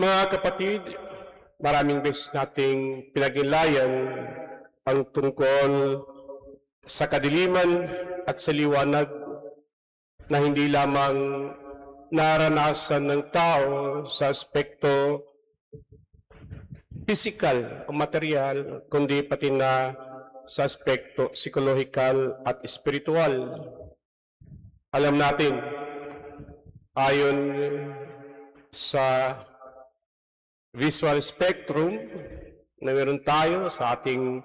Mga kapatid, maraming beses nating pinagnilayan ang tungkol sa kadiliman at sa liwanag na hindi lamang naranasan ng tao sa aspekto physical o material, kundi pati na sa aspekto psikolohikal at espiritual. Alam natin, ayon sa visual spectrum na meron tayo sa ating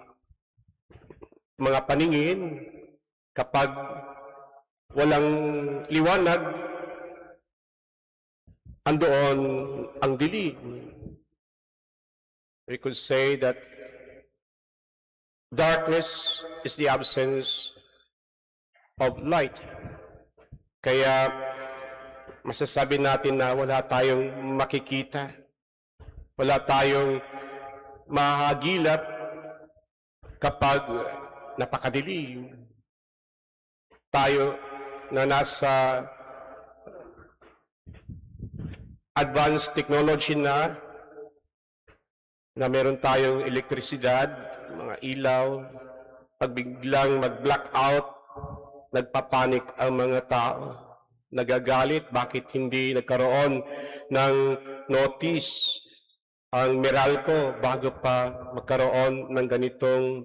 mga paningin, kapag walang liwanag, andoon ang dilim. We could say that darkness is the absence of light. Kaya masasabi natin na wala tayong makikita, wala tayong mahagilap kapag napakadilim. Tayo na nasa advanced technology na meron tayong elektrisidad, mga ilaw, pag biglang mag-blackout, nagpapanik ang mga tao. Nagagalit, bakit hindi nagkaroon ng notice ang Meralco bago pa magkaroon ng ganitong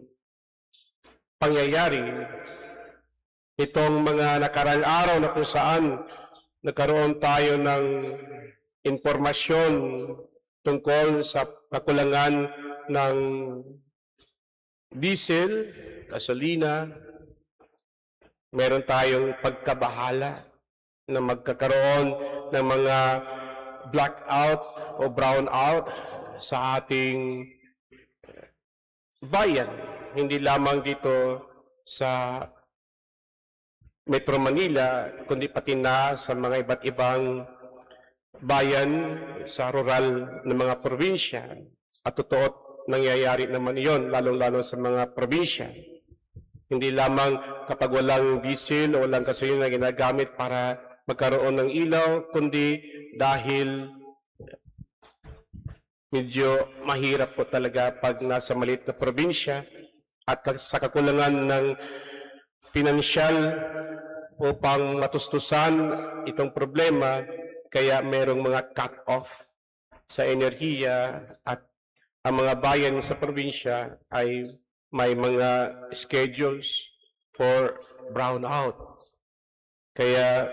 pangyayari. Itong mga nakarang araw na kung saan nagkaroon tayo ng impormasyon tungkol sa kakulangan ng diesel, gasolina, meron tayong pagkabahala na magkakaroon ng mga blackout o brownout sa ating bayan. Hindi lamang dito sa Metro Manila, kundi pati na sa mga iba't ibang bayan sa rural na mga probinsya. At totoo nangyayari naman iyon, lalong-lalo sa mga probinsya. Hindi lamang kapag walang diesel o walang gasolina na ginagamit para magkaroon ng ilaw, kundi dahil medyo mahirap po talaga pag nasa maliit na probinsya at sa kakulangan ng pinansyal upang matustusan itong problema, kaya merong mga cut-off sa enerhiya at ang mga bayan sa probinsya ay may mga schedules for brownout. Kaya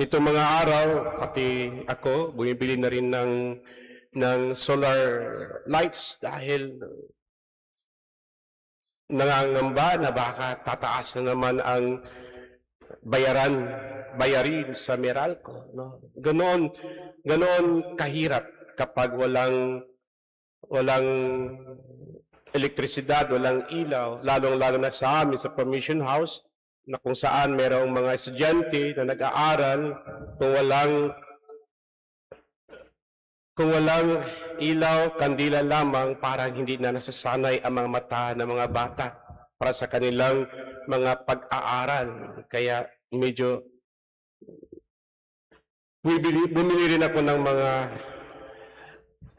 nitong mga araw, pati ako, bumibili na rin ng solar lights dahil nangangamba na baka tataas na naman ang bayarin sa Meralco. No? Ganoon kahirap kapag walang elektrisidad, walang ilaw, lalong-lalo na sa amin sa Permission House, na kung saan mayroong mga estudyante na nag-aaral, kung walang ilaw, kandila lamang, parang hindi na nasasanay ang mga mata ng mga bata para sa kanilang mga pag-aaral. Kaya medyo bumili rin ako ng mga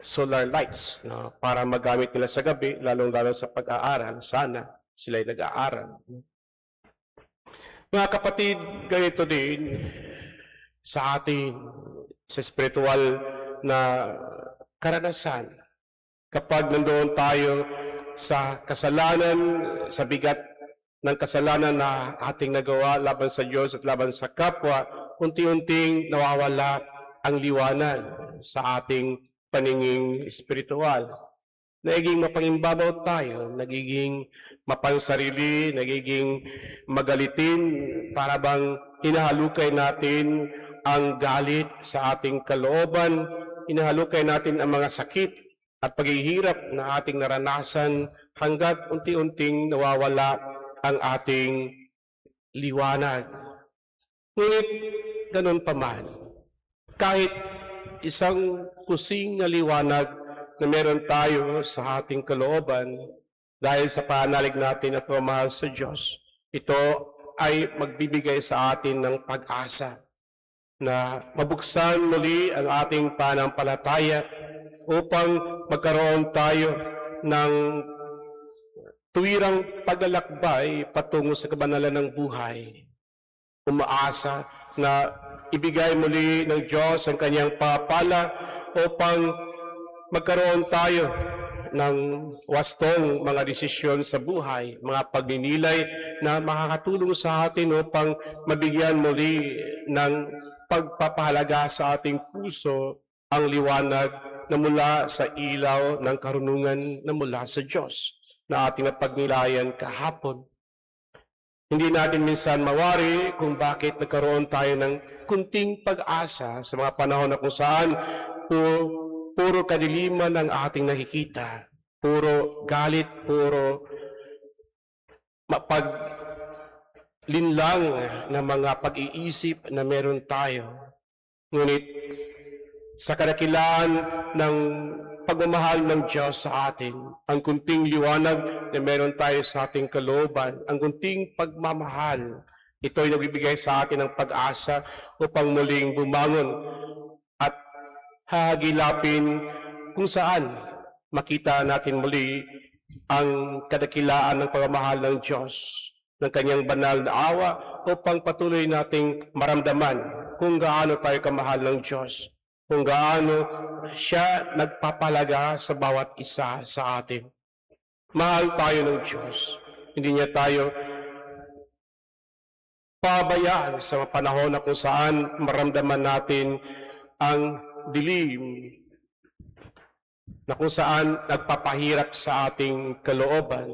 solar lights, no, para magamit nila sa gabi, lalong-lalo sa pag-aaral. Sana sila'y nag-aaral. Mga kapatid, ganito din sa atin, sa spiritual na karanasan. Kapag nandoon tayo sa kasalanan, sa bigat ng kasalanan na ating nagawa laban sa Diyos at laban sa kapwa, unti-unting nawawala ang liwanag sa ating paninging espiritual. Nagiging mapangimbabaw tayo, nagiging mapansarili, nagiging magalitin, para bang hinahalukay natin ang galit sa ating kalooban, hinahalukay natin ang mga sakit at paghihirap na ating naranasan hanggat unti-unting nawawala ang ating liwanag. Ngunit ganun pa man, kahit isang kusing na liwanag na meron tayo sa ating kalooban dahil sa panalig natin at pamahal sa Diyos, ito ay magbibigay sa atin ng pag-asa na mabuksan muli ang ating pananampalataya upang magkaroon tayo ng tuwirang paglalakbay patungo sa kabanalan ng buhay. Umaasa na ibigay muli ng Diyos ang kanyang papala upang magkaroon tayo ng wastong mga desisyon sa buhay, mga pagninilay na makakatulong sa atin upang mabigyan muli ng pagpapahalaga sa ating puso ang liwanag na mula sa ilaw ng karunungan na mula sa Diyos na ating napagnilayan kahapon. Hindi natin minsan mawari kung bakit nagkaroon tayo ng kunting pag-asa sa mga panahon na kung saan puro kadiliman ang ating nakikita, puro galit, puro mapaglinlang na mga pag-iisip na meron tayo. Ngunit sa kadakilaan ng pagmamahal ng Diyos sa atin, ang kunting liwanag na meron tayo sa ating kalooban, ang kunting pagmamahal, ito ay nagbibigay sa atin ng pag-asa upang muling bumangon at hahagilapin kung saan makita natin muli ang kadakilaan ng pagmamahal ng Diyos, ng kanyang banal na awa upang patuloy nating maramdaman kung gaano tayo kamahal ng Diyos, kung gaano siya nagpapalaga sa bawat isa sa atin. Mahal tayo ng Diyos. Hindi niya tayo pabayaan sa panahon na kung saan maramdaman natin ang dilim, na kung saan nagpapahirap sa ating kalooban.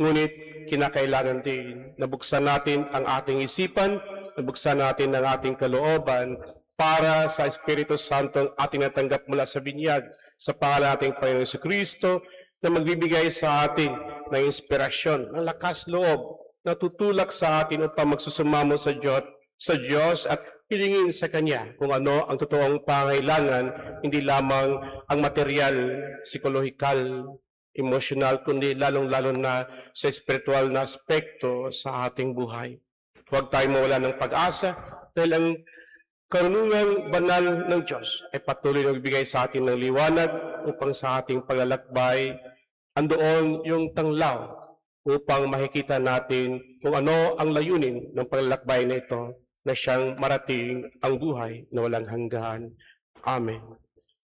Ngunit kinakailangan din na buksan natin ang ating isipan, nabuksan natin ang ating kalooban para sa Espiritu Santo ating natanggap mula sa binyag sa pangalan nating Panginoon Jesucristo na magbibigay sa atin ng inspirasyon, ng lakas loob na tutulak sa atin upang magsusumamo sa Diyos at hilingin sa Kanya kung ano ang totoong pangailangan, hindi lamang ang material, psikolohikal, emosyonal, kundi lalong-lalo na sa espiritual na aspekto sa ating buhay. Huwag tayong mawala ng pag-asa dahil ang karunungan banal ng Diyos ay patuloy na magbigay sa atin ng liwanag upang sa ating paglalakbay andoon yung tanglaw upang makikita natin kung ano ang layunin ng paglalakbay na ito na siyang marating ang buhay na walang hanggan. Amen.